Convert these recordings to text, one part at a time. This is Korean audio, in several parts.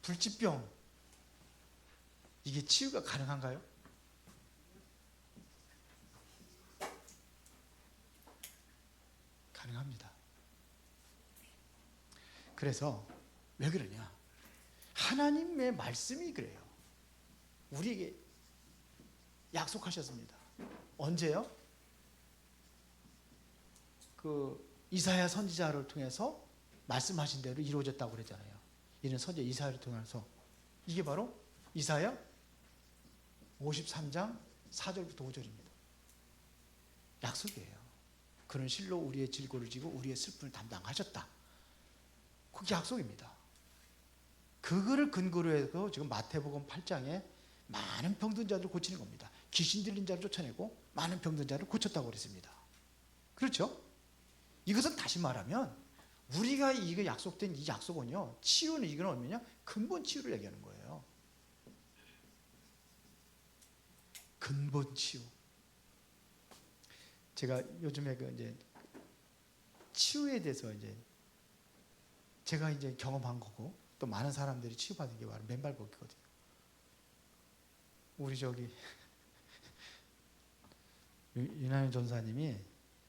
불치병, 이게 치유가 가능한가요? 가능합니다. 그래서 왜 그러냐? 하나님의 말씀이 그래요. 우리에게 약속하셨습니다. 언제요? 그 이사야 선지자를 통해서 말씀하신 대로 이루어졌다고 그랬잖아요. 이는 선지자 이사야를 통해서. 이게 바로 이사야 53장 4절부터 5절입니다. 약속이에요. 그는 실로 우리의 질고를 지고 우리의 슬픔을 담당하셨다. 그게 약속입니다. 그거를 근거로 해서 지금 마태복음 8장에 많은 병든 자들을 고치는 겁니다. 귀신 들린 자를 쫓아내고 많은 병든 자를 고쳤다고 그랬습니다. 그렇죠? 이것은 다시 말하면 우리가 이거 약속된 이 약속은요, 치유는 이건 뭐냐? 근본 치유를 얘기하는 거예요. 근본 치유. 제가 요즘에 그 이제 치유에 대해서 이제 제가 이제 경험한 거고 또 많은 사람들이 치유받은 게 바로 맨발 걷기거든요. 우리 저기 윤하연 전사님이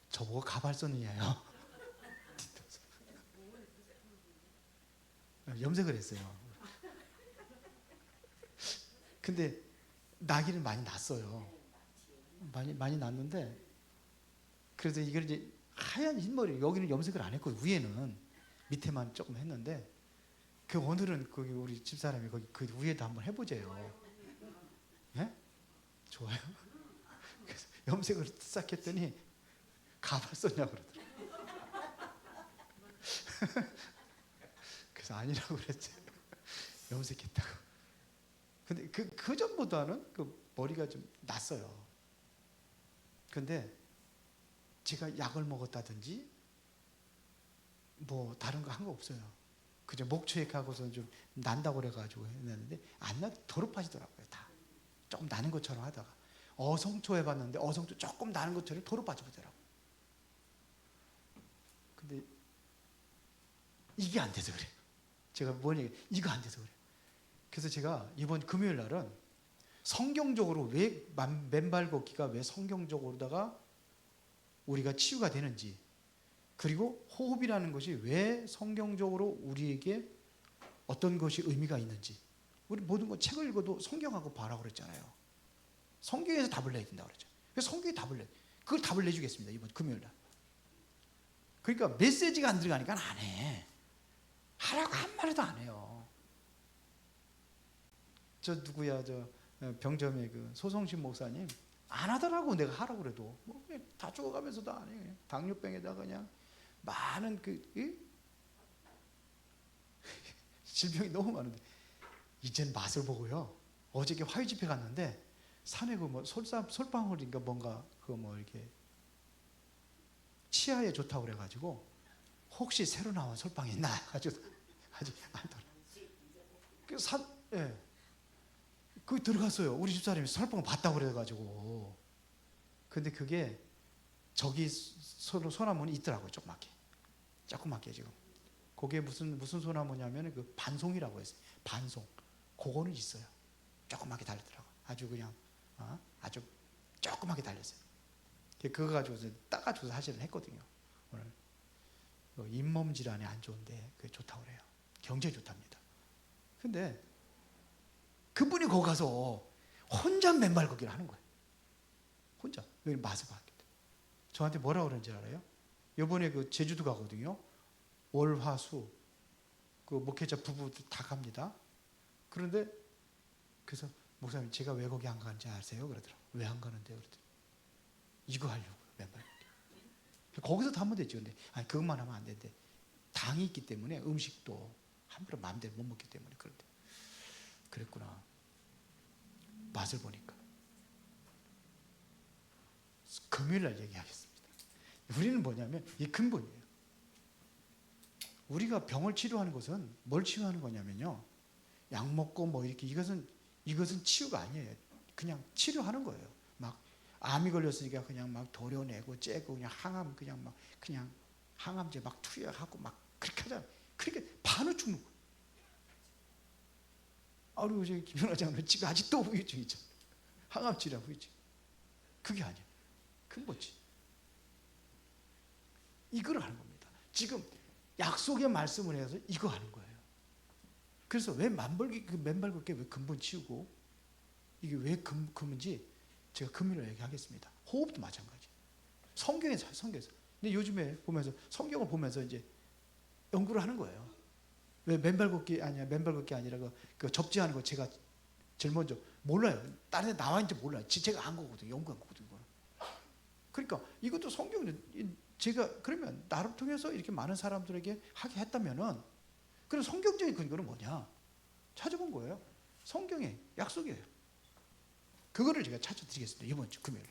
저보고 가발 썼느냐요. 염색을 했어요. 근데 나기는 많이 났어요. 많이 났는데 그래서 이걸 이제 하얀 흰머리, 여기는 염색을 안 했고 위에는 밑에만 조금 했는데 그 오늘은 거기 우리 집사람이 거기 그 위에도 한번 해보재요. 예? 좋아요. 그래서 염색을 싹 했더니 가발 썼냐고 그러더라고요. 그래서 아니라고 그랬죠. 염색했다고. 근데 그 전보다는 그 머리가 좀 났어요. 근데 제가 약을 먹었다든지 뭐 다른 거 한 거 없어요. 그저 목초액하고서 좀 난다고 그래가지고 했는데 안 나, 더럽 빠지더라고요. 다 조금 나는 것처럼 하다가 어성초 해봤는데 어성초 조금 나는 것처럼 더럽 빠지더라고요. 근데 이게 안 돼서 그래요. 제가 뭐냐, 이거 안 돼서 그래요. 그래서 제가 이번 금요일 날은 성경적으로 왜 맨발 걷기가 왜 성경적으로다가 우리가 치유가 되는지, 그리고 호흡이라는 것이 왜 성경적으로 우리에게 어떤 것이 의미가 있는지, 우리 모든 거 책을 읽어도 성경하고 봐라고 그랬잖아요. 성경에서 답을 내야 된다고 그랬죠. 그래서 성경에 답을 내, 그걸 답을 내주겠습니다. 이번 금요일 날. 그러니까 메시지가 안 들어가니까 안 해. 하라고 한 마디도 안 해요. 저 누구야, 저 병점의 그 소성신 목사님 안 하더라고. 내가 하라고 그래도 뭐 그냥 다 죽어가면서도 안 해. 그냥 당뇨병에다가 그냥 많은 질병이 너무 많은데 이젠 맛을 보고요. 어저께 화요 집회 갔는데 산에 그 뭐 솔방울인가 뭔가 그 뭐 이렇게 치아에 좋다고 그래가지고 혹시 새로 나온 솔방이 있나 가지고 아직 안 떨어. 그 예. 거기 들어갔어요. 우리 집사람이 솔방울 봤다고 그래가지고. 근데 그게 저기 소나무는 있더라고요. 조그맣게 지금. 그게 무슨 소나무냐면 그 반송이라고 했어요. 반송. 그거는 있어요. 조그맣게 달리더라고요. 아주 그냥 아주 조그맣게 달렸어요. 그거 가지고 따가지고 사실은 했거든요. 오늘 잇몸 질환에 안 좋은데 그게 좋다고 그래요. 굉장히 좋답니다. 근데 그분이 거기 가서 혼자 맨발 걷기를 하는 거예요. 혼자. 여기 맛을 봤기 때문에. 저한테 뭐라고 그러는지 알아요? 이번에 그 제주도 가거든요. 월, 화, 수. 그 목회자 부부들 다 갑니다. 그런데 그래서 목사님 제가 왜 거기 안 가는지 아세요? 그러더라고요. 왜 안 가는데요? 그러더라고요. 이거 하려고요. 맨발 걷기. 거기서도 하면 되죠. 근데 아니 그것만 하면 안 되는데 당이 있기 때문에 음식도 함부로 마음대로 못 먹기 때문에 그런데 그랬구나. 맛을 보니까. 금요일 날 얘기하겠습니다. 우리는 뭐냐면 이 근본이에요. 우리가 병을 치료하는 것은 뭘 치유하는 거냐면요. 약 먹고 뭐 이렇게 이것은 치유가 아니에요. 그냥 치료하는 거예요. 막 암이 걸렸으니까 그냥 막 도려내고 째고 그냥 항암 그냥 항암제 막 투여하고 막 그렇게 하잖아요. 그렇게 반을 죽는 거예요. 그리고 저기 김연아 장로는 지금 아직도 후유증 있죠. 항암 치료 후유증. 그게 아니야. 근본지. 이걸 하는 겁니다. 지금 약속의 말씀을 해서 이거 하는 거예요. 그래서 왜 맨발 걷기 왜 근본 치우고 이게 왜 금인지 제가 금요일에 얘기하겠습니다. 호흡도 마찬가지. 성경에서. 근데 요즘에 보면서 성경을 보면서 이제 연구를 하는 거예요. 왜 맨발 걷기 아니라 그 접지하는 거 제가 제일 먼저 몰라요. 다른 데 나와 있는지 몰라요. 제가 안 거거든요. 연구한 거거든요. 그러니까 이것도 성경은 제가 그러면 나를 통해서 이렇게 많은 사람들에게 하게 했다면은 그럼 성경적인 근거는 뭐냐? 찾아본 거예요. 성경의 약속이에요. 그거를 제가 찾아드리겠습니다. 이번 주 금요일.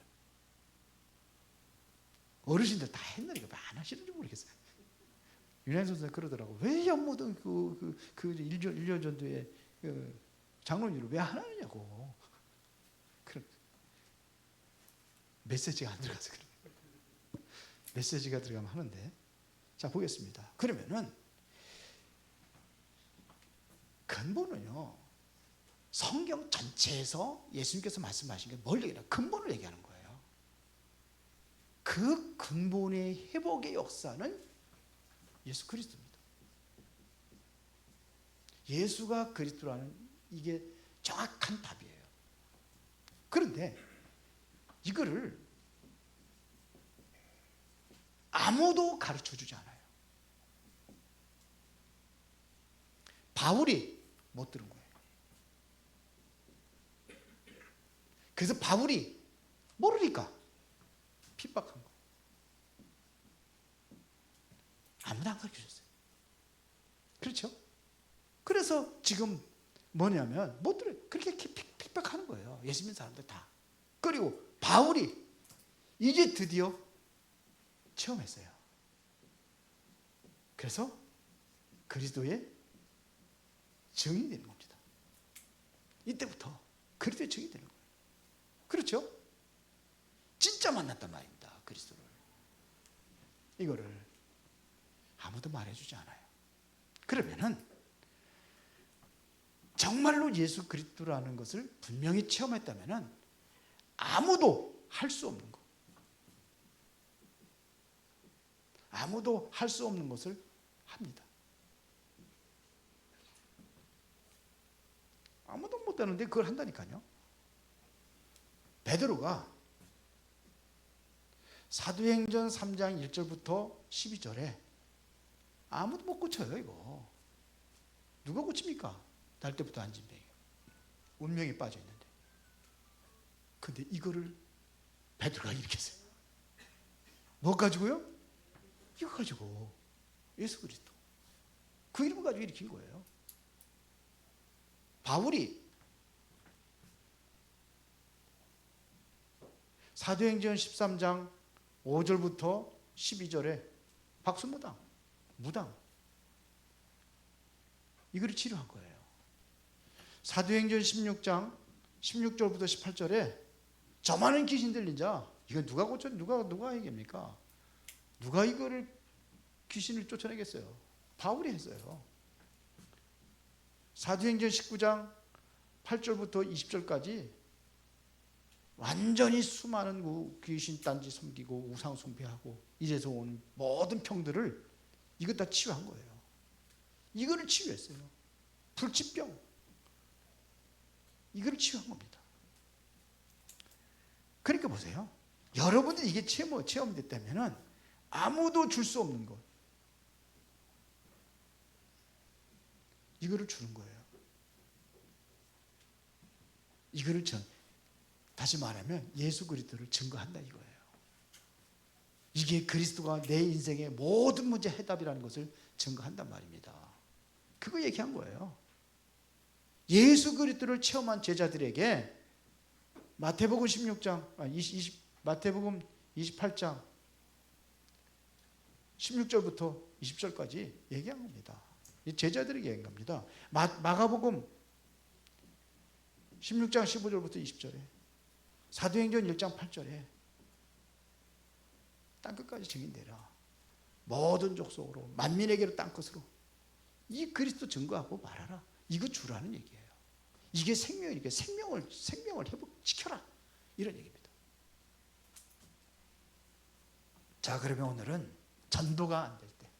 어르신들 다 했는데 이거 안 하시는지 모르겠어요. 윤현 선생 그러더라고. 왜 연모든 그 1년 전도에 그 장로님을 왜 안 하느냐고. 그런 메시지가 안 들어가서 그래요. 메시지가 들어가면 하는데. 자, 보겠습니다. 그러면은 근본은요. 성경 전체에서 예수님께서 말씀하신 게 뭘 얘기하냐? 근본을 얘기하는 거예요. 그 근본의 회복의 역사는 예수 그리스도입니다. 예수가 그리스도라는 이게 정확한 답이에요. 그런데 이거를 아무도 가르쳐 주지 않아요. 바울이 못 들은 거예요. 그래서 바울이 모르니까 핍박한 거. 아무도 안 가르쳐 줬어요. 그렇죠? 그래서 지금 뭐냐면 못 들어요. 그렇게 핍박하는 거예요. 예수 믿는 사람들 다. 그리고 바울이 이제 드디어 체험했어요. 그래서 그리스도의 증인이 되는 겁니다. 이때부터 그리스도의 증인이 되는 거예요. 그렇죠? 진짜 만났단 말입니다. 그리스도를. 이거를 아무도 말해주지 않아요. 그러면은 정말로 예수 그리스도라는 것을 분명히 체험했다면은 아무도 할 수 없는 것. 아무도 할 수 없는 것을 합니다. 아무도 못하는데 그걸 한다니까요. 베드로가 사도행전 3장 1절부터 12절에 아무도 못 고쳐요. 이거 누가 고칩니까? 날 때부터 안진뱅이 운명에 빠져 있는데. 근데 이거를 베드로가 일으켰어요. 뭐 가지고요? 이거 가지고 예수 그리스도 그 이름을 가지고 일으킨 거예요. 바울이 사도행전 13장 5절부터 12절에 박수무당, 무당 이거를 치료한 거예요. 사도행전 16장 16절부터 18절에 저 많은 귀신 들린 자, 이거 누가 고쳐 누가 얘기합니까? 누가 이거를 귀신을 쫓아내겠어요? 바울이 했어요. 사도행전 19장 8절부터 20절까지 완전히 수많은 귀신 딴지 섬기고 우상 숭배하고 이래서 오는 모든 병들을 이것 다 치유한 거예요. 이거를 치유했어요. 불치병 이거를 치유한 겁니다. 그러니까 보세요. 여러분들이 이게 체험됐다면 아무도 줄 수 없는 것 이거를 주는 거예요. 이거를 다시 말하면 예수 그리스도를 증거한다 이거예요. 이게 그리스도가 내 인생의 모든 문제 해답이라는 것을 증거한단 말입니다. 그거 얘기한 거예요. 예수 그리스도를 체험한 제자들에게 마태복음 28장 16절부터 20절까지 얘기한 겁니다. 제자들에게 얘기한 겁니다. 마가복음 16장 15절부터 20절에 사도행전 1장 8절에 땅끝까지 증인되라. 모든 족속으로 만민에게로 땅끝으로 이 그리스도 증거하고 말하라. 이거 주라는 얘기예요. 이게 생명이니까 생명을 회복시켜라, 이런 얘기입니다. 자, 그러면 오늘은 전도가 안 될 때,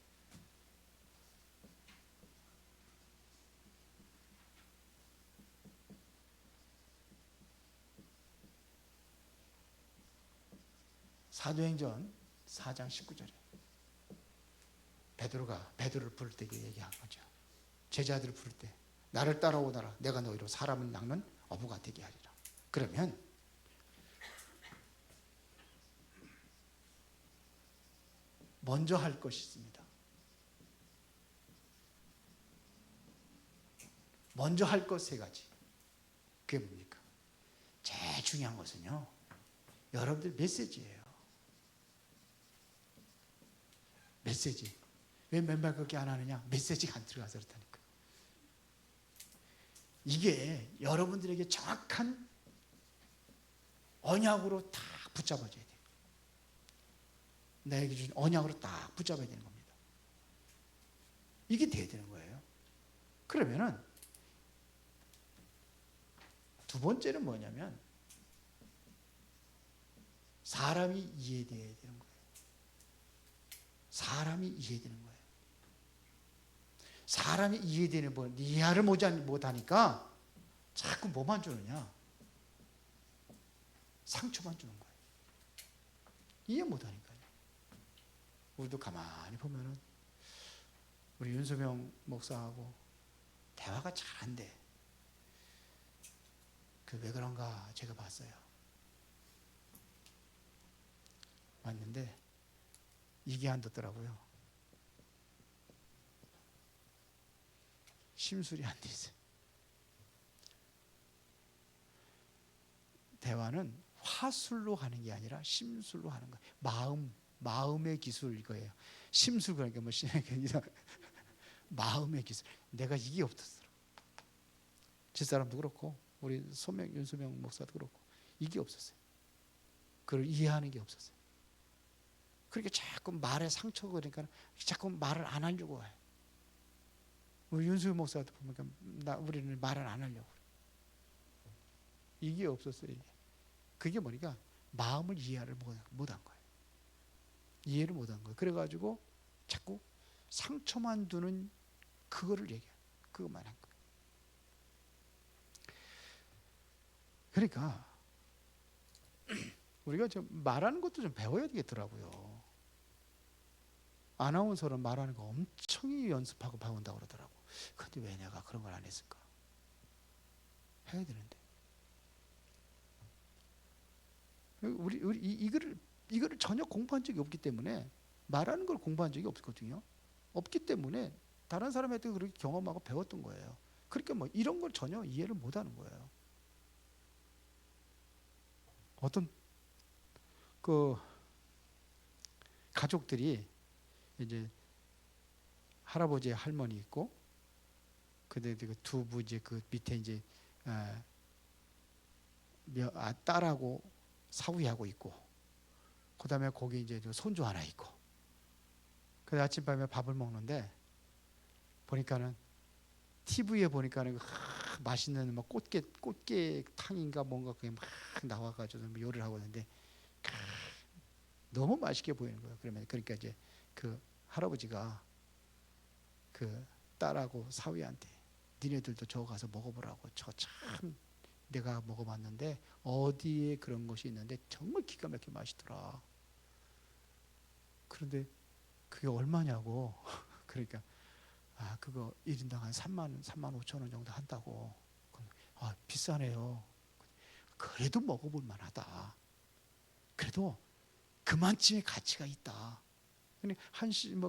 사도행전 4장 19절에 베드로를 부를 때 얘기한 거죠. 제자들을 부를 때 나를 따라오너라, 내가 너희로 사람을 낚는 어부가 되게 하리라. 그러면 먼저 할 것이 있습니다. 먼저 할 것 세 가지. 그게 뭡니까? 제일 중요한 것은요, 여러분들 메시지예요. 메시지. 왜 맨날 그렇게 안 하느냐? 메시지가 안 들어가서 그렇다니까. 이게 여러분들에게 정확한 언약으로 딱 붙잡아줘야 돼요. 나에게 주신 언약으로 딱 붙잡아야 되는 겁니다. 이게 돼야 되는 거예요. 그러면은 두 번째는 뭐냐면 사람이 이해되어야 되는 거예요. 사람이 이해되는 거예요. 사람이 이해되는 거, 이해를 못하니까 자꾸 뭐만 주느냐? 상처만 주는 거예요. 이해 못하니까요. 우리도 가만히 보면은 우리 윤소명 목사하고 대화가 잘 안 돼. 그 왜 그런가 제가 봤어요. 왔는데 이게 안 듣더라고요. 심술이 안 돼 있어요. 대화는 화술로 하는 게 아니라 심술로 하는 거예요. 마음의 기술 이거예요. 심술 그러니까 뭐 마음의 기술. 내가 이게 없었어. 집사람도 그렇고 우리 윤소명 목사도 그렇고 이게 없었어요. 그걸 이해하는 게 없었어요. 그렇게 자꾸 말에 상처가 그러니까 자꾸 말을 안 하려고 해요. 우리 윤수영 목사도 보니까 우리는 말을 안 하려고 그래요. 이게 없었어요. 그게 뭐니까 마음을 이해를 못한 거예요. 이해를 못한 거예요. 그래가지고 자꾸 상처만 두는 그거를 얘기해요. 그것만 한 거예요. 그러니까 우리가 좀 말하는 것도 좀 배워야 되겠더라고요. 아나운서는 말하는 거 엄청 연습하고 배운다고 그러더라고. 근데 왜 내가 그런 걸 안 했을까? 해야 되는데. 우리 이거를 전혀 공부한 적이 없기 때문에 말하는 걸 공부한 적이 없거든요. 없기 때문에 다른 사람한테 그렇게 경험하고 배웠던 거예요. 그러니까 뭐 이런 걸 전혀 이해를 못 하는 거예요. 어떤 그 가족들이 이제 할아버지 할머니 있고 그들 그 두부 이제 그 밑에 이제 딸하고 사위하고 있고 그다음에 거기 이제 손주 하나 있고 그래서 아침밤에 밥을 먹는데 보니까는 TV에 보니까는 맛있는 막 꽃게탕인가 뭔가 그게 막 나와가지고 요리를 하고 있는데 너무 맛있게 보이는 거예요. 그러니까 이제 그 할아버지가 그 딸하고 사위한테 니네들도 저거 가서 먹어보라고. 저 참 내가 먹어봤는데 어디에 그런 것이 있는데 정말 기가 막히게 맛있더라. 그런데 그게 얼마냐고. 그러니까 그거 1인당 한 3만 5천 원 정도 한다고. 비싸네요. 그래도 먹어볼 만하다. 그래도 그만큼의 가치가 있다. 근데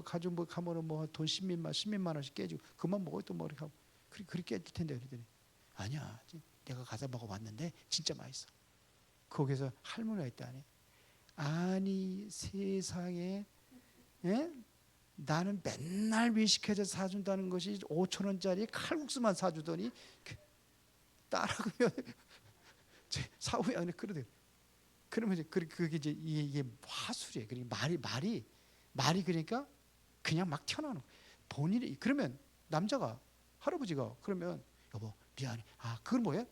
가지고 가면은 돈 10몇만 원씩 깨지고 그만 먹어도 뭐 이렇게 하고 그렇게 깨질 텐데 그러더니 아니야. 내가 가서 먹어봤는데 진짜 맛있어. 거기서 할머니가 있다니. 아니 세상에 나는 맨날 외식해서 사준다는 것이 5천 원짜리 칼국수만 사주더니 딸하고 사후에 안에 그러대. 그러면 이제 그게 이제 이게 화술이에요. 그러니까 말이 그러니까 그냥 막 튀어나오는 거예요. 본인이 그러면 남자가 할아버지가 그러면 여보 미안해. 아, 그건 뭐예요?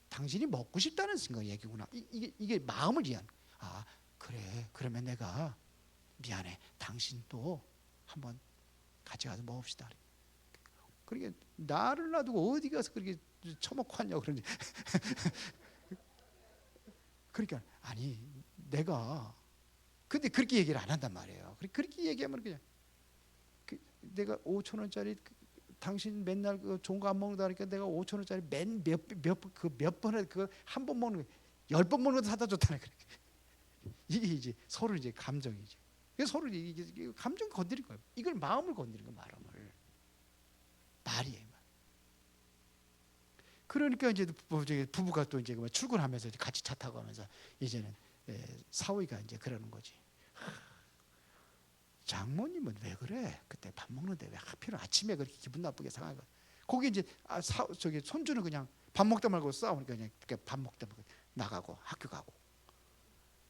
당신이 먹고 싶다는 생각 얘기구나. 이게 마음을 이해하는. 아, 그래. 그러면 내가 미안해. 당신도 한번 같이 가서 먹읍시다. 그러니까 나를 놔두고 어디 가서 그렇게 처먹고 왔냐고 그러지. 그러니까 아니 내가 근데 그렇게 얘기를 안 한단 말이에요. 그렇게 얘기하면 그냥 내가 5천 원짜리 당신 맨날 그 좋은 거 안 먹는다 하니까 내가 5천 원짜리 몇 번에 그 한 번 먹는 거 10번 먹는 거 사다 줬다는 그래. 이게 이제 서로 이제 감정이지. 서로 이게 감정 건드린 거예요. 이걸 마음을 건드린 거 마음을 말이에요. 그러니까 이제 부부가 또 이제 출근하면서 같이 차 타고 가면서 이제는 사위가 이제 그러는 거지. 장모님은 왜 그래? 그때 밥 먹는데 왜 하필 아침에 그렇게 기분 나쁘게 상하고? 거기 이제 저기 손주는 그냥 밥 먹다 말고 싸우니까 그냥 밥 먹다 말고 나가고 학교 가고.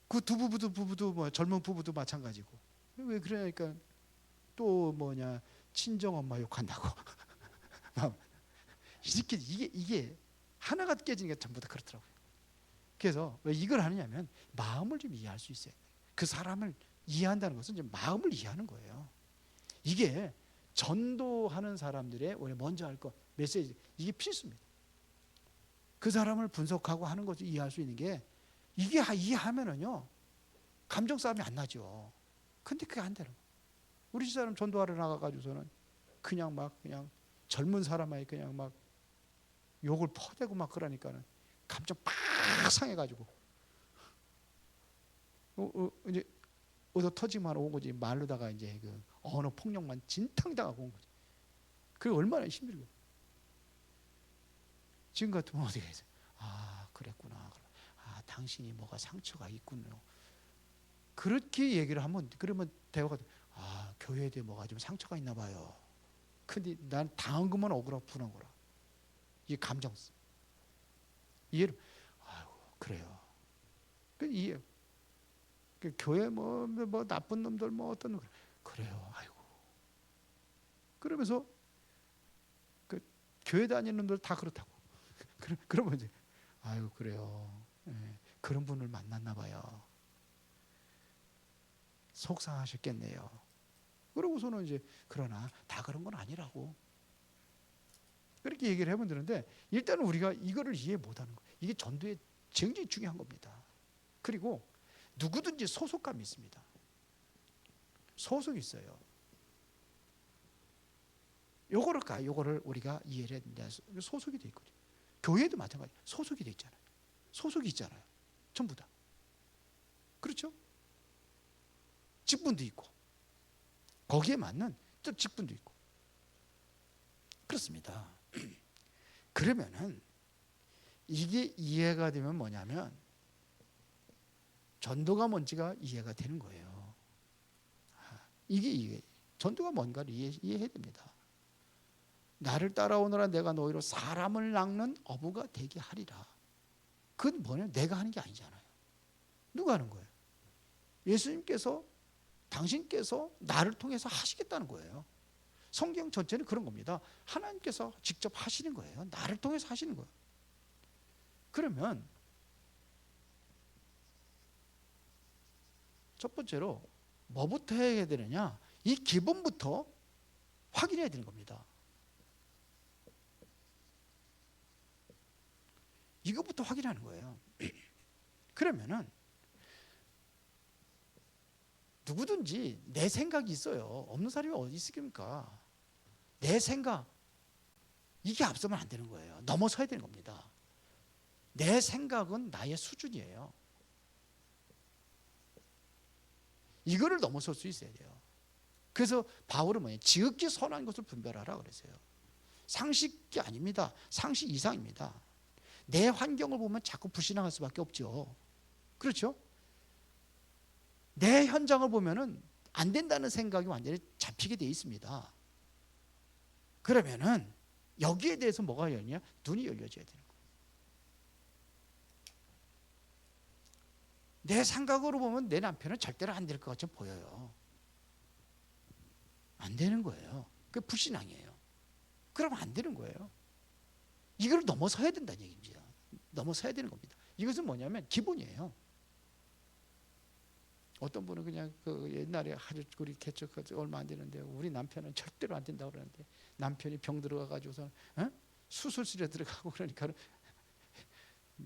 그 두 부부도 뭐 젊은 부부도 마찬가지고. 왜 그러니까 또 뭐냐 친정 엄마 욕한다고. 이렇게 이게 하나가 깨지니까 전부 다 그렇더라고요. 그래서 왜 이걸 하느냐면 마음을 좀 이해할 수 있어요. 그 사람을 이해한다는 것은 이제 마음을 이해하는 거예요. 이게 전도하는 사람들의 원래 먼저 할 거 메시지 이게 필수입니다. 그 사람을 분석하고 하는 것을 이해할 수 있는 게 이게 이해하면은요 감정 싸움이 안 나죠. 근데 그게 안 되는 거예요. 우리 집사람 전도하러 나가가지고서는 그냥 젊은 사람아이 그냥 막 욕을 퍼대고 막 그러니까는 감정 팍 상해가지고 이제 어디서 터지만 온 거지 말로다가 이제 그 언어 폭력만 진탕당하고 온 거지. 그게 얼마나 힘들고. 지금 같으면 어떻게 해서 아 그랬구나. 아 당신이 뭐가 상처가 있군요. 그렇게 얘기를 하면 그러면 대화가 아 교회에 대해 뭐가 좀 상처가 있나 봐요. 근데 난 당한 것만 억울하구나 거라. 이게 감정 이해를 아이고 그래요. 그 이해. 그 교회 뭐 나쁜 놈들 뭐 어떤 놈 그래요. 아이고. 그러면서 그 교회 다니는 놈들 다 그렇다고. 그러면 이제 아이고 그래요. 예, 그런 분을 만났나 봐요. 속상하셨겠네요. 그러고서는 이제 그러나 다 그런 건 아니라고. 그렇게 얘기를 해보면 되는데 일단은 우리가 이거를 이해 못하는 거예요. 이게 전도에 굉장히 중요한 겁니다. 그리고 누구든지 소속감이 있습니다. 소속이 있어요. 요거를 우리가 이해를 해야 된다. 소속이 돼 있거든요. 교회도 마찬가지. 소속이 돼 있잖아요. 소속이 있잖아요. 전부 다. 그렇죠? 직분도 있고 거기에 맞는 또 직분도 있고 그렇습니다. 그러면은 이게 이해가 되면 뭐냐면 전도가 뭔지가 이해가 되는 거예요. 이게 전도가 뭔가를 이해해야 됩니다. 나를 따라오너라 내가 너희로 사람을 낚는 어부가 되게 하리라. 그건 뭐냐면 내가 하는 게 아니잖아요. 누가 하는 거예요? 예수님께서 당신께서 나를 통해서 하시겠다는 거예요. 성경 전체는 그런 겁니다. 하나님께서 직접 하시는 거예요. 나를 통해서 하시는 거예요. 그러면 첫 번째로 뭐부터 해야 되느냐? 이 기본부터 확인해야 되는 겁니다. 이것부터 확인하는 거예요. 그러면은 누구든지 내 생각이 있어요. 없는 사람이 어디 있습니까? 내 생각 이게 앞서면 안 되는 거예요. 넘어서야 되는 겁니다. 내 생각은 나의 수준이에요. 이거를 넘어설 수 있어야 돼요. 그래서 바울은 뭐예요? 지극히 선한 것을 분별하라 그랬어요. 상식이 아닙니다. 상식 이상입니다. 내 환경을 보면 자꾸 불신앙할 수밖에 없죠. 그렇죠? 내 현장을 보면은 안 된다는 생각이 완전히 잡히게 돼 있습니다. 그러면은 여기에 대해서 뭐가 열리냐? 눈이 열려져야 되는 거예요. 내 생각으로 보면 내 남편은 절대로 안 될 것 같이 보여요. 안 되는 거예요. 그게 불신앙이에요. 그러면 안 되는 거예요. 이걸 넘어서야 된다는 얘기입니다. 넘어서야 되는 겁니다. 이것은 뭐냐면 기본이에요. 어떤 분은 그냥 그 옛날에 아주 우리 개척 얼마 안 되는데 우리 남편은 절대로 안 된다고 그러는데 남편이 병 들어가가지고서 수술실에 들어가고 그러니까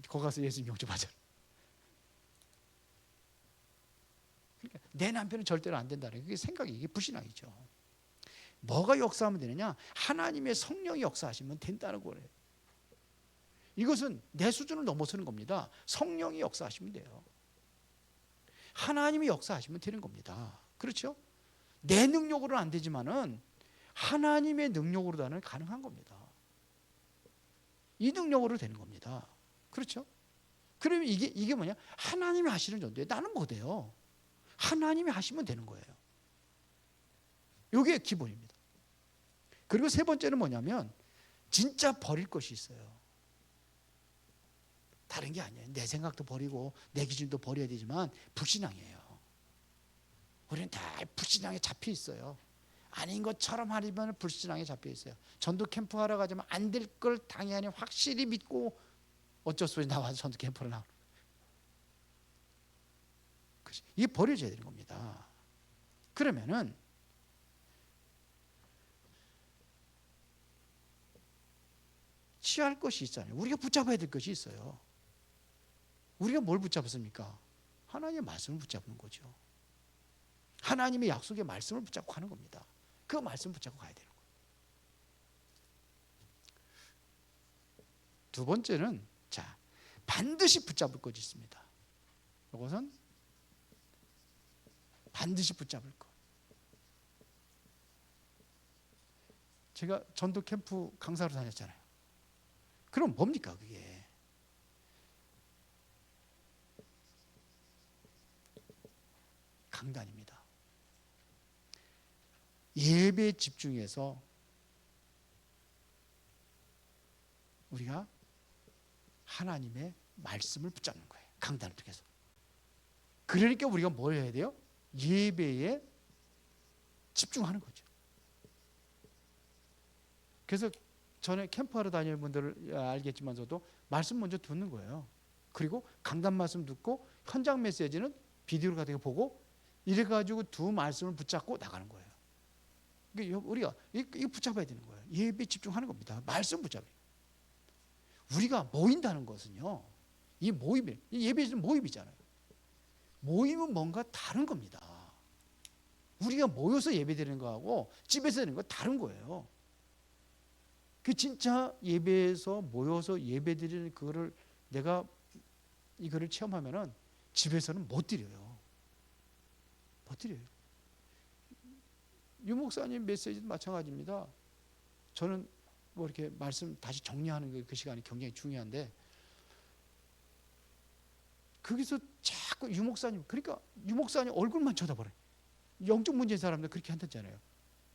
거기 가서 예수님 영접하자. 그러니까 내 남편은 절대로 안 된다는 그게 생각이 이게 불신앙이죠. 뭐가 역사하면 되느냐? 하나님의 성령이 역사하시면 된다는 거예요. 이것은 내 수준을 넘어서는 겁니다. 성령이 역사하시면 돼요. 하나님이 역사하시면 되는 겁니다. 그렇죠? 내 능력으로는 안 되지만은 하나님의 능력으로는 가능한 겁니다. 이 능력으로 되는 겁니다. 그렇죠? 그러면 이게 뭐냐? 하나님이 하시는 전도에 나는 못 해요. 하나님이 하시면 되는 거예요. 이게 기본입니다. 그리고 세 번째는 뭐냐면 진짜 버릴 것이 있어요. 다른 게 아니에요. 내 생각도 버리고 내 기준도 버려야 되지만 불신앙이에요. 우리는 다 불신앙에 잡혀 있어요. 아닌 것처럼 하려면 불신앙에 잡혀 있어요. 전도 캠프 하러 가자면 안 될 걸 당연히 확실히 믿고 어쩔 수 없이 나와서 전도 캠프를 나오는 거예요. 이게 버려져야 되는 겁니다. 그러면은 취할 것이 있잖아요. 우리가 붙잡아야 될 것이 있어요. 우리가 뭘 붙잡았습니까? 하나님의 말씀을 붙잡는 거죠. 하나님의 약속의 말씀을 붙잡고 가는 겁니다. 그 말씀을 붙잡고 가야 되는 거예요. 두 번째는 자, 반드시 붙잡을 것이 있습니다. 이것은 반드시 붙잡을 것. 제가 전도 캠프 강사로 다녔잖아요. 그럼 뭡니까 그게? 강단입니다. 예배에 집중해서 우리가 하나님의 말씀을 붙잡는 거예요. 강단을 통해서. 그러니까 우리가 뭘 해야 돼요? 예배에 집중하는 거죠. 그래서 전에 캠프하러 다니는 분들을 알겠지만서도 말씀 먼저 듣는 거예요. 그리고 강단 말씀 듣고 현장 메시지는 비디오를 가지고 보고 이래가지고 두 말씀을 붙잡고 나가는 거예요. 그러니까 우리가 이거 붙잡아야 되는 거예요. 예배에 집중하는 겁니다. 말씀 붙잡아요. 우리가 모인다는 것은요. 이 모임이 예배는 모임이잖아요. 모임은 뭔가 다른 겁니다. 우리가 모여서 예배드리는 거하고 집에서 드리는 거 다른 거예요. 그 진짜 예배에서 모여서 예배드리는 그거를 내가 이거를 체험하면은 집에서는 못 드려요. 못 드려요. 유 목사님 메시지도 마찬가지입니다. 저는 뭐 이렇게 말씀 다시 정리하는 그 시간이 굉장히 중요한데 거기서 자꾸 유 목사님 그러니까 유 목사님 얼굴만 쳐다보래. 영적 문제인 사람들 그렇게 한다잖아요.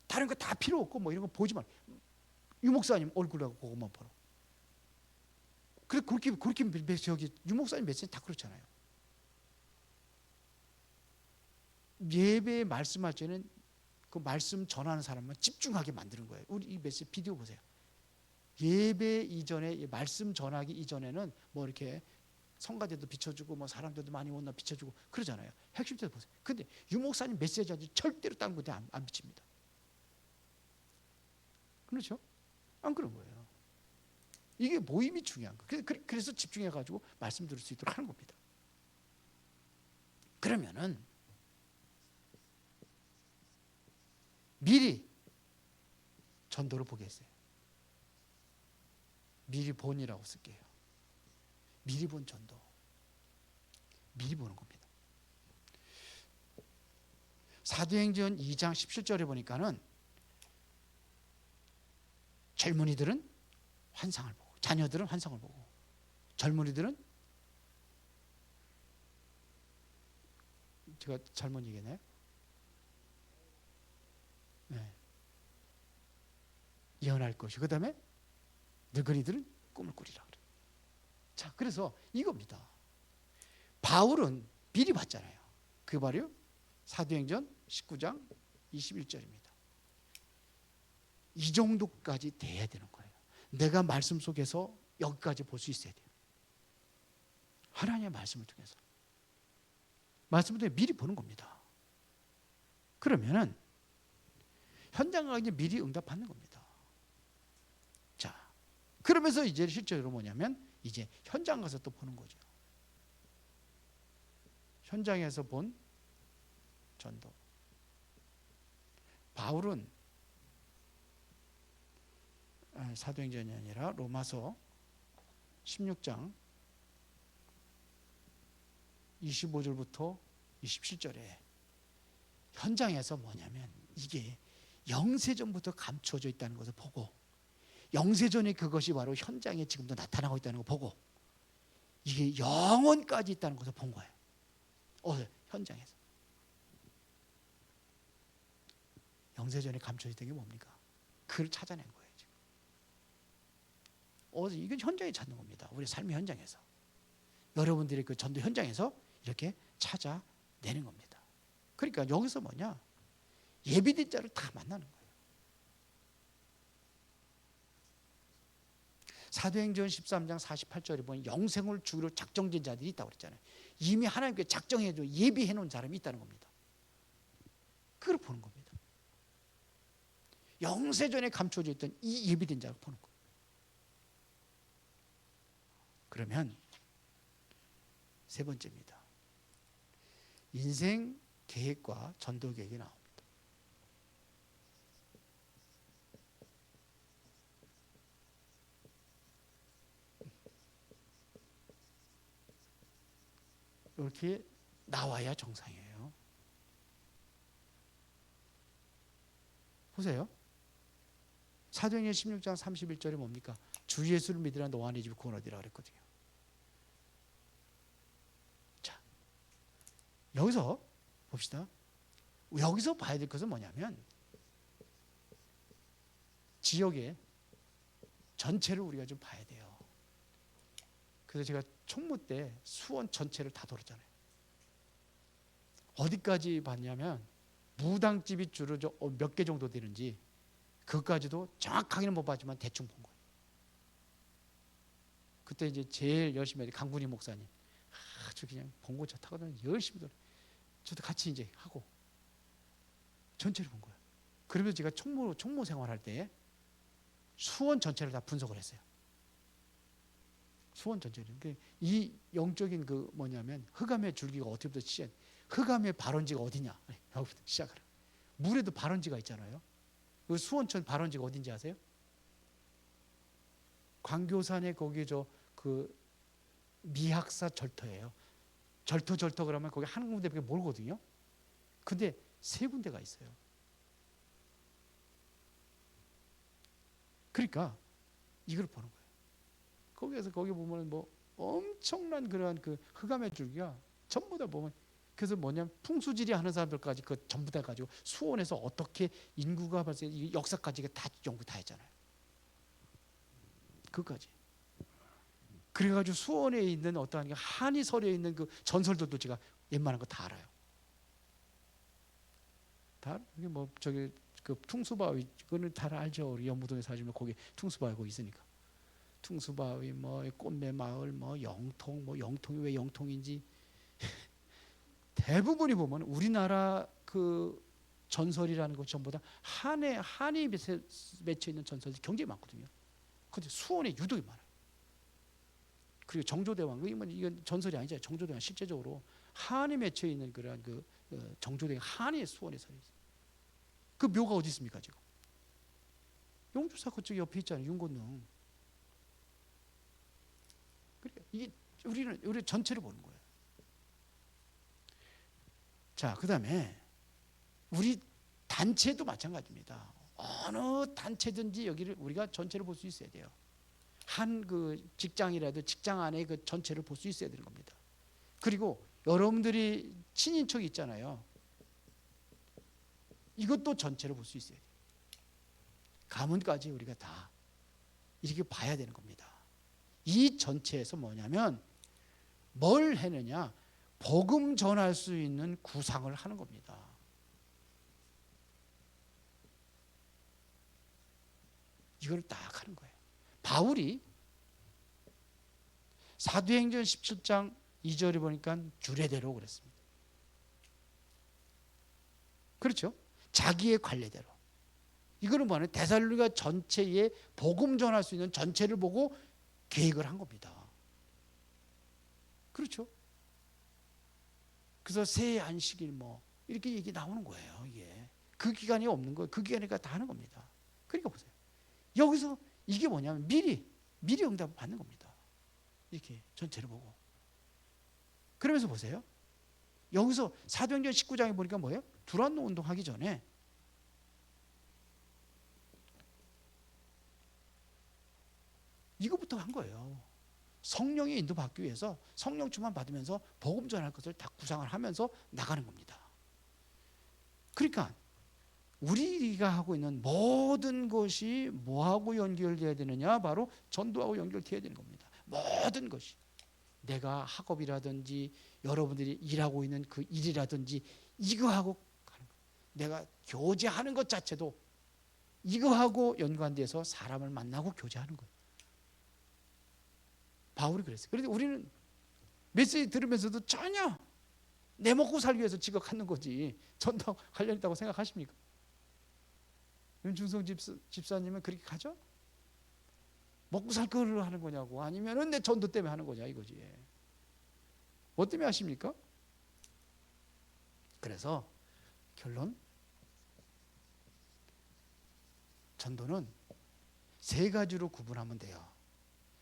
다른 거 다 필요 없고 뭐 이런 거 보지 마. 유 목사님 얼굴하고 그것만 보라. 그래 그렇게 저기 유 목사님 메시지 다 그렇잖아요. 예배에 말씀할 때는 그 말씀 전하는 사람만 집중하게 만드는 거예요. 우리 이 메시지 비디오 보세요. 예배 이전에 말씀 전하기 이전에는 뭐 이렇게 성가대도 비춰주고 뭐 사람들도 많이 온나 비춰주고 그러잖아요. 핵심적으로 보세요. 근데 유 목사님 메시지 아주 절대로 다른 곳에 안 비칩니다. 그렇죠? 안 그런 거예요. 이게 모임이 중요한 거예요. 그래서 집중해가지고 말씀 들을 수 있도록 하는 겁니다. 그러면은 미리 전도를 보겠어요. 미리 본이라고 쓸게요. 미리 본 전도. 미리 보는 겁니다. 사도행전 2장 17절에 보니까는 젊은이들은 환상을 보고 자녀들은 환상을 보고 젊은이들은 제가 잘못 얘기했나요? 네. 예언할 것이 그 다음에 늙은이들은 꿈을 꾸리라 그래요. 자, 그래서 이겁니다. 바울은 미리 봤잖아요. 그게 바로 사도행전 19장 21절입니다. 이 정도까지 돼야 되는 거예요. 내가 말씀 속에서 여기까지 볼 수 있어야 돼요. 하나님의 말씀을 통해서. 말씀을 통해 미리 보는 겁니다. 그러면은 현장 가서 미리 응답받는 겁니다. 자, 그러면서 이제 실제로 뭐냐면 이제 현장 가서 또 보는 거죠. 현장에서 본 전도. 바울은 사도행전이 아니라 로마서 16장 25절부터 27절에 현장에서 뭐냐면 이게 영세전부터 감춰져 있다는 것을 보고 영세전에 그것이 바로 현장에 지금도 나타나고 있다는 걸 보고 이게 영원까지 있다는 것을 본 거예요. 현장에서. 영세전에 감춰져 있던 게 뭡니까? 그걸 찾아낸 거예요. 지금. 이건 현장에 찾는 겁니다. 우리 삶의 현장에서. 여러분들의 그 전도 현장에서 이렇게 찾아내는 겁니다. 그러니까 여기서 뭐냐? 예비된 자를 다 만나는 거예요. 사도행전 13장 48절에 보면 영생을 주기로 작정된 자들이 있다고 그랬잖아요. 이미 하나님께 작정해도 예비해 놓은 사람이 있다는 겁니다. 그걸 보는 겁니다. 영세전에 감춰져 있던 이 예비된 자를 보는 거예요. 그러면 세 번째입니다. 인생 계획과 전도 계획이 나옵니다. 이렇게 나와야 정상이에요. 보세요. 사도행전 16장 31절에 뭡니까? 주 예수를 믿으라 너와 네 집이 구원 얻으리라 그랬거든요. 자, 여기서 봅시다. 여기서 봐야 될 것은 뭐냐면 지역의 전체를 우리가 좀 봐야 돼요. 그래서 제가 총무 때 수원 전체를 다 돌았잖아요. 어디까지 봤냐면 무당집이 주로 몇 개 정도 되는지 그것까지도 정확하게는 못 봤지만 대충 본 거예요. 그때 이제 제일 열심히 했던 강군희 목사님 아주 그냥 봉고차 타거든 열심히 돌아. 저도 같이 이제 하고 전체를 본 거예요. 그러면서 제가 총무 생활할 때 수원 전체를 다 분석을 했어요. 수원 전체를. 이 영적인 그 뭐냐면 흑암의 줄기가 어디부터 시작? 흑암의 발원지가 어디냐? 여기부터 시작을. 물에도 발원지가 있잖아요. 그 수원천 발원지가 어딘지 아세요? 광교산에 거기 그 미학사 절터예요. 절터 그러면 거기 한 군데밖에 모르거든요. 근데 세 군데가 있어요. 그러니까 이걸 보는 거예요. 거기에서 거기 보면 뭐 엄청난 그러한 그 흑암의 줄기가 전부 다 보면 그래서 뭐냐면 풍수지리 하는 사람들까지 그 전부 다 가지고 수원에서 어떻게 인구가 발생 역사까지 다 연구 다 했잖아요. 그까지. 그래가지고 수원에 있는 어떠한 한이설에 있는 그 전설들도 제가 웬만한 거 다 알아요. 다 이게 뭐 저기 그 퉁수바위 그거는 다 알죠. 우리 연무동에 사시면 거기 퉁수바위 거기 있으니까. 퉁수바위 뭐 꽃매 마을 뭐 영통 뭐 영통이 왜 영통인지 대부분이 보면 우리나라 그 전설이라는 것 전부 다 한이 맺혀 있는 전설이 굉장히 많거든요. 그런데 수원에 유독이 많아요. 그리고 정조대왕 이건 전설이 아니잖아요. 정조대왕 실제적으로 한이 맺혀 있는 그런 그 정조대왕 한이 수원에 서 있어요. 그 묘가 어디 있습니까 지금? 용주사 그쪽 옆에 있잖아요. 윤건능. 그러니까 이게 우리 전체를 보는 거예요. 자, 그다음에 우리 단체도 마찬가지입니다. 어느 단체든지 여기를 우리가 전체를 볼 수 있어야 돼요. 한 그 직장이라도 직장 안에 그 전체를 볼 수 있어야 되는 겁니다. 그리고 여러분들이 친인척이 있잖아요. 이것도 전체를 볼 수 있어야 돼요. 가문까지 우리가 다 이렇게 봐야 되는 겁니다. 이 전체에서 뭐냐면 뭘 해느냐? 복음 전할 수 있는 구상을 하는 겁니다. 이걸 딱 하는 거예요. 바울이 사도행전 17장 2절에 보니까 주례대로 그랬습니다. 그렇죠? 자기의 관례대로. 이거는 뭐냐면 데살로니가 전체에 복음 전할 수 있는 전체를 보고 계획을 한 겁니다. 그렇죠? 그래서 새 안식일 뭐 이렇게 얘기 나오는 거예요. 이게 그 기간이 없는 거예요. 그 기간이니까 다 하는 겁니다. 그러니까 보세요. 여기서 이게 뭐냐면 미리 응답을 받는 겁니다. 이렇게 전체를 보고. 그러면서 보세요. 여기서 사도행전 19장에 보니까 뭐예요? 두란노 운동하기 전에 이것부터 한 거예요. 성령의 인도받기 위해서 성령 충만 받으면서 복음 전할 것을 다 구상을 하면서 나가는 겁니다. 그러니까 우리가 하고 있는 모든 것이 뭐하고 연결되어야 되느냐? 바로 전도하고 연결되어야 되는 겁니다. 모든 것이. 내가 학업이라든지 여러분들이 일하고 있는 그 일이라든지 이거하고 가는 거예요. 내가 교제하는 것 자체도 이거하고 연관돼서 사람을 만나고 교제하는 거예요. 바울이 그랬어요. 그런데 우리는 메시지 들으면서도 전혀 내 먹고 살기 위해서 지금 갖는 거지 전도 관련 있다고 생각하십니까? 윤중성 집사님은 그렇게 가죠? 먹고 살 거를 하는 거냐고 아니면 내 전도 때문에 하는 거냐 이거지. 뭐 때문에 하십니까? 그래서 결론 전도는 세 가지로 구분하면 돼요.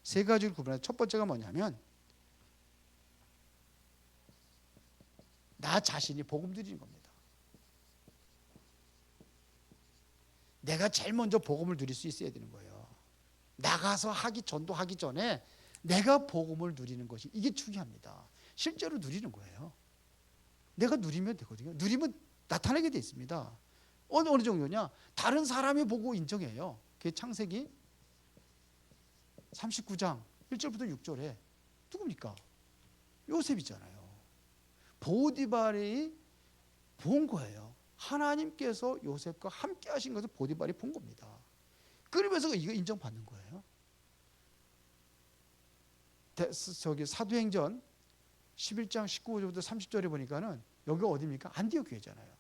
세 가지로 구분해서 첫 번째가 뭐냐면 나 자신이 복음 드리는 겁니다. 내가 제일 먼저 복음을 누릴 수 있어야 되는 거예요. 나가서 전도하기 전에 내가 복음을 누리는 것이 이게 중요합니다. 실제로 누리는 거예요. 내가 누리면 되거든요. 누리면 나타나게 돼 있습니다. 어느 정도냐? 다른 사람이 보고 인정해요. 그게 창세기 39장 1절부터 6절에 누굽니까? 요셉이잖아요. 보디발이 본 거예요. 하나님께서 요셉과 함께 하신 것을 보디발이 본 겁니다. 그러면서 이거 인정받는 거예요. 사도행전 11장 19절부터 30절에 보니까는 여기가 어디입니까? 안디옥 교회잖아요.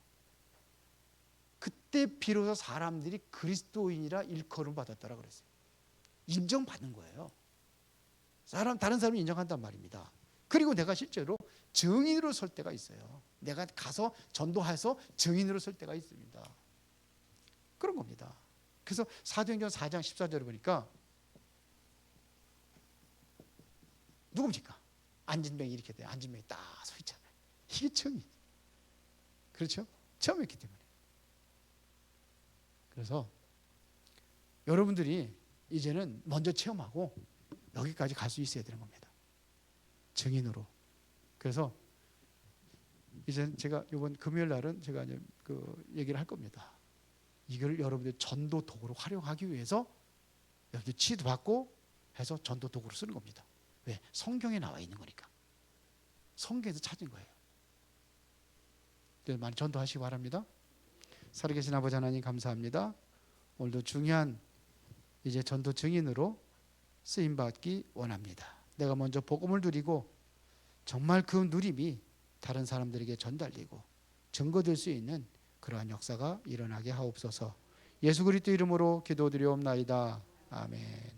그때 비로소 사람들이 그리스도인이라 일컬음 받았다라 그랬어요. 인정받는 거예요. 다른 사람이 인정한단 말입니다. 그리고 내가 실제로 증인으로 설 때가 있어요. 내가 가서 전도해서 증인으로 설 때가 있습니다. 그런 겁니다. 그래서 사도행전 4장 14절에 보니까 누굽니까? 안진뱅이 이렇게 돼요. 안진뱅이 딱 서 있잖아요. 이게 증인. 그렇죠? 처음 했기 때문에. 그래서 여러분들이 이제는 먼저 체험하고 여기까지 갈 수 있어야 되는 겁니다. 증인으로. 그래서 이제 제가 이번 금요일 날은 제가 이제 그 얘기를 할 겁니다. 이걸 여러분들 전도 도구로 활용하기 위해서 여기 치도받고 해서 전도 도구로 쓰는 겁니다. 왜? 성경에 나와 있는 거니까. 성경에서 찾은 거예요. 많이 전도하시기 바랍니다. 살아계신 아버지 하나님 감사합니다. 오늘도 중요한 이제 전도 증인으로 쓰임받기 원합니다. 내가 먼저 복음을 누리고 정말 그 누림이 다른 사람들에게 전달되고 증거될 수 있는 그러한 역사가 일어나게 하옵소서. 예수 그리스도 이름으로 기도드리옵나이다. 아멘.